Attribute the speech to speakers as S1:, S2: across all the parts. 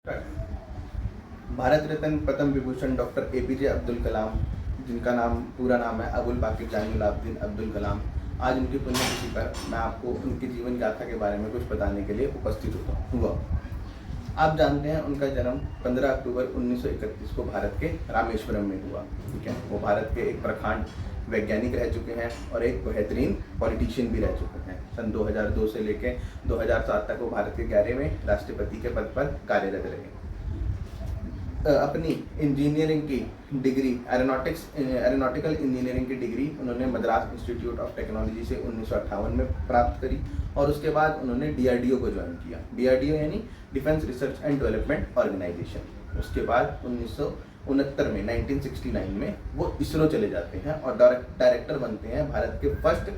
S1: Bharat Ratna Padma Vibhushan doctor APJ Abdul Kalam, जिनका पूरा नाम है अबुल बाकिर जानिउल-आबदीन अब्दुल कलाम। आज उनकी पुण्यतिथि पर मैं आपको उनके जीवन गाथा के बारे में कुछ बताने के लिए उपस्थित हुआ। आप जानते हैं उनका जन्म 15 अक्टूबर 1931 को भारत के रामेश्वरम में हुआ। ठीक है, वो भारत के एक प्रखांड वैज्ञानिक रह चुके हैं और एक बेहतरीन पॉलिटिशियन भी रह चुके हैं। सन 2002 से लेकर 2007 तक वो भारत के 11वें राष्ट्रपति के पद पर कार्यरत रहे। अपनी इंजीनियरिंग की डिग्री एरोनॉटिकल इंजीनियरिंग की डिग्री उन्होंने मद्रास इंस्टीट्यूट ऑफ टेक्नोलॉजी से 1958 में प्राप्त करी और उसके बाद उन्होंने डीआरडीओ को ज्वाइन किया। डीआरडीओ यानी defence research and development organisation. उसके बाद 1969 में वो इसरो चले जाते हैं और डायरेक्टर बनते हैं भारत के first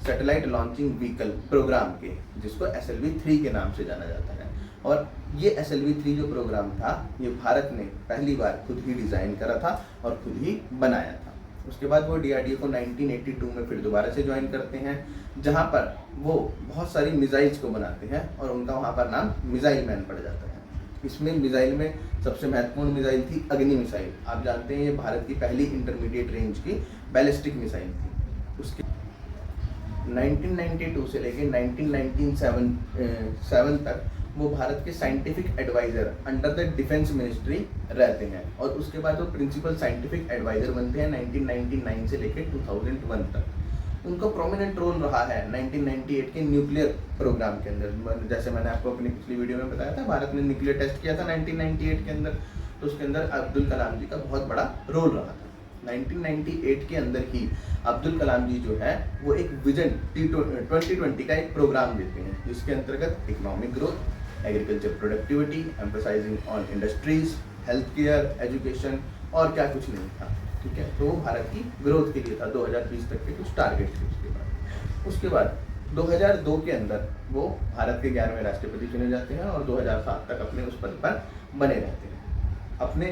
S1: satellite launching vehicle programme के, जिसको SLV-3 के नाम से जाना जाता है। और ये SLV-3 जो प्रोग्राम था, ये भारत ने पहली बार खुद ही डिज़ाइन करा था और खुद ही बनाया था। उसके बाद वो डीआरडीओ को 1982 में फिर दोबारा से ज्वाइन करते हैं, जहाँ पर वो बहुत सारी मिसाइल्स को बनाते हैं और उनका वहाँ पर नाम मिसाइल मैन पड़ जाता है। इसमें मिसाइल में सबसे महत्वपूर्ण मिसाइल थी अग्नि मिसाइल। आप जानते हैं ये भारत की पहली इंटरमीडिएट रेंज की बैलिस्टिक मिसाइल थी। उसके 1992 से लेकर 1997 तक वो भारत के scientific adviser under the defence ministry रहते हैं और उसके बाद वो प्रिंसिपल साइंटिफिक एडवाइज़र बनते हैं 1999 से लेकर 2001 तक। उनका प्रोमिनेंट रोल रहा है 1998 के न्यूक्लियर प्रोग्राम के अंदर। जैसे मैंने आपको अपनी पिछली वीडियो में बताया था, भारत ने न्यूक्लियर टेस्ट किया था 1998 के अंदर, तो उसके अंदर अब्दुल कलाम जी का बहुत बड़ा रोल रहा था। 1998 के अंदर ही अब्दुल कलाम जी जो है वो एक विजन 2020 का एक प्रोग्राम देते हैं, जिसके अंतर्गत economic growth, agriculture productivity, emphasising on industries, health care, education और क्या कुछ नहीं था। ठीक है, तो वो भारत की ग्रोथ के लिए था। 2020 तक के कुछ टारगेट थे। उसके बाद 2002 के अंदर वो भारत के 11वें राष्ट्रपति चुने जाते हैं और 2007 तक अपने उस पद पर बने रहते हैं। अपने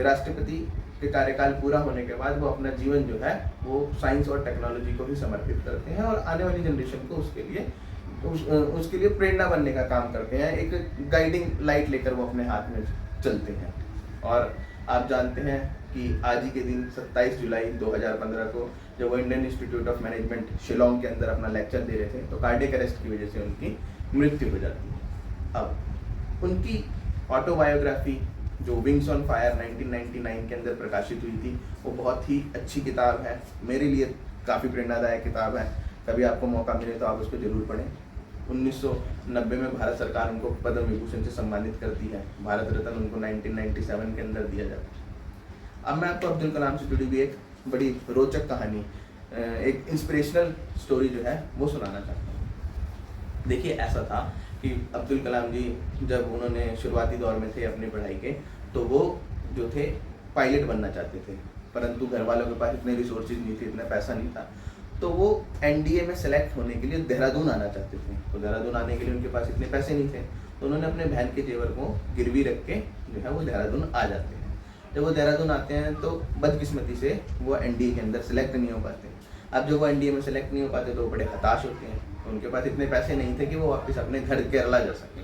S1: राष्ट्रपति के कार्यकाल पूरा होने के बाद वो अपना जीवन जो है वो साइंस और टेक्नोलॉजी को ही समर्पित करते हैं और आने वाली जनरेशन को उसके लिए प्रेरणा बनने का काम करते हैं। एक गाइडिंग लाइट लेकर वो अपने हाथ में चलते हैं। और आप जानते हैं कि आज ही के दिन 27 जुलाई 2015 को जब वो Indian institute of management Shillong के अंदर अपना लेक्चर दे रहे थे, तो कार्डियक अरेस्ट की वजह से उनकी मृत्यु हो जाती है। अब उनकी ऑटोबायोग्राफी जो विंग्स ऑन फायर 1999 के अंदर प्रकाशित हुई थी, वो बहुत ही अच्छी किताब है। मेरे लिए काफ़ी प्रेरणादायक किताब है। कभी आपको मौका मिले तो आप उसको जरूर पढ़ें। 1990 में भारत सरकार उनको पद्म विभूषण से सम्मानित करती है। भारत रत्न उनको 1997 के अंदर दिया जाता है। अब मैं आपको अब्दुल कलाम से जुड़ी हुई एक बड़ी रोचक कहानी, एक इंस्पिरेशनल स्टोरी जो है वो सुनाना चाहता हूँ। देखिए, ऐसा था कि अब्दुल कलाम जी जब उन्होंने शुरुआती दौर में थे अपनी पढ़ाई के, तो वो जो थे पायलट बनना चाहते थे, परंतु घर वालों के पास इतने रिसोर्सेज नहीं थे, इतना पैसा नहीं था। तो वो एनडीए में सेलेक्ट होने के लिए देहरादून आना चाहते थे। तो देहरादून आने के लिए उनके पास इतने पैसे नहीं थे, तो उन्होंने अपने बहन के जेवर को गिरवी रख के जो है वो देहरादून आ जाते हैं। जब वो देहरादून आते हैं तो बदकिस्मती से वो एनडीए के अंदर सेलेक्ट नहीं हो पाते। अब जब वो एनडीए में सेलेक्ट नहीं हो पाते तो वो बड़े हताश होते हैं। तो उनके पास इतने पैसे नहीं थे कि वो वापस अपने घर केरला जा सकें।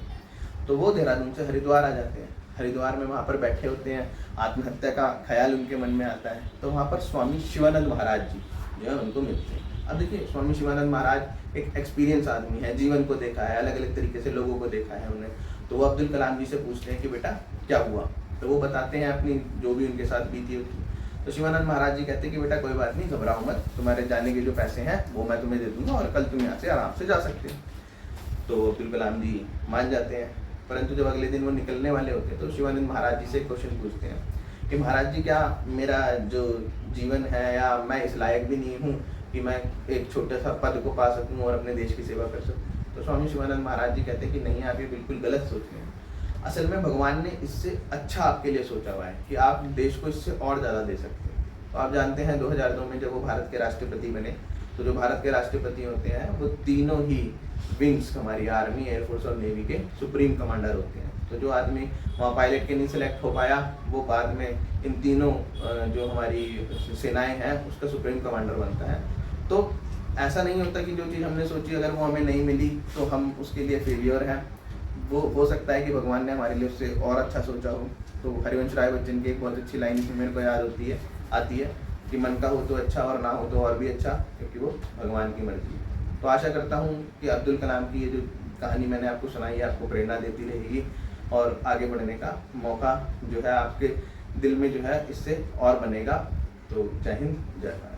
S1: तो वो देहरादून से हरिद्वार आ जाते हैं। हरिद्वार में वहाँ पर बैठे होते हैं, आत्महत्या का ख्याल उनके मन में आता है। तो वहाँ पर स्वामी शिवानंद महाराज जी जो है उनको मिलते हैं। अब देखिए, स्वामी शिवानंद महाराज एक एक्सपीरियंस आदमी है, जीवन को देखा है, अलग अलग तरीके से लोगों को देखा है उन्हें। तो वो अब्दुल कलाम जी से पूछते हैं कि बेटा क्या हुआ। तो वो बताते हैं अपनी जो भी उनके साथ बीती होती। तो शिवानंद महाराज जी कहते हैं कि बेटा कोई बात नहीं, घबराओ मत, तुम्हारे जाने के जो पैसे हैं वो मैं तुम्हें दे दूंगा और कल तुम यहाँ से आराम से जा सकते हो। तो अब्दुल कलाम जी मान जाते हैं। परंतु जब अगले दिन वो निकलने वाले होते हैं तो शिवानंद महाराज जी से एक क्वेश्चन पूछते हैं कि महाराज जी, क्या मेरा जो जीवन है या मैं इस लायक भी नहीं हूँ कि मैं एक छोटे सा पद को पा सकूँ और अपने देश की सेवा कर सकूँ। तो स्वामी शिवानंद महाराज जी कहते हैं कि नहीं, आप ये बिल्कुल गलत सोच रहे हैं। असल में भगवान ने इससे अच्छा आपके लिए सोचा हुआ है कि आप देश को इससे और ज़्यादा दे सकते हैं। तो आप जानते हैं 2002 में जब वो भारत के राष्ट्रपति बने, तो जो भारत के राष्ट्रपति होते हैं वो तीनों ही विंग्स, हमारी आर्मी, एयरफोर्स और नेवी के सुप्रीम कमांडर होते हैं। तो जो आदमी वहाँ पायलट के नहीं सिलेक्ट हो पाया, वो बाद में इन तीनों जो हमारी सेनाएं हैं उसका सुप्रीम कमांडर बनता है। तो ऐसा नहीं होता कि जो चीज़ हमने सोची अगर वो हमें नहीं मिली तो हम उसके लिए फेलियर हैं। वो हो सकता है कि भगवान ने हमारे लिए उससे और अच्छा सोचा हो। तो हरिवंश राय बच्चन की एक बहुत अच्छी लाइन मेरे को याद आती है कि मन का हो तो अच्छा और ना हो तो और भी अच्छा, क्योंकि वो भगवान की मर्जी है। तो आशा करता हूँ कि अब्दुल कलाम की ये जो कहानी मैंने आपको सुनाई है आपको प्रेरणा देती रहेगी और आगे बढ़ने का मौका जो है आपके दिल में जो है इससे और बनेगा। तो जय हिंद, जय भारत।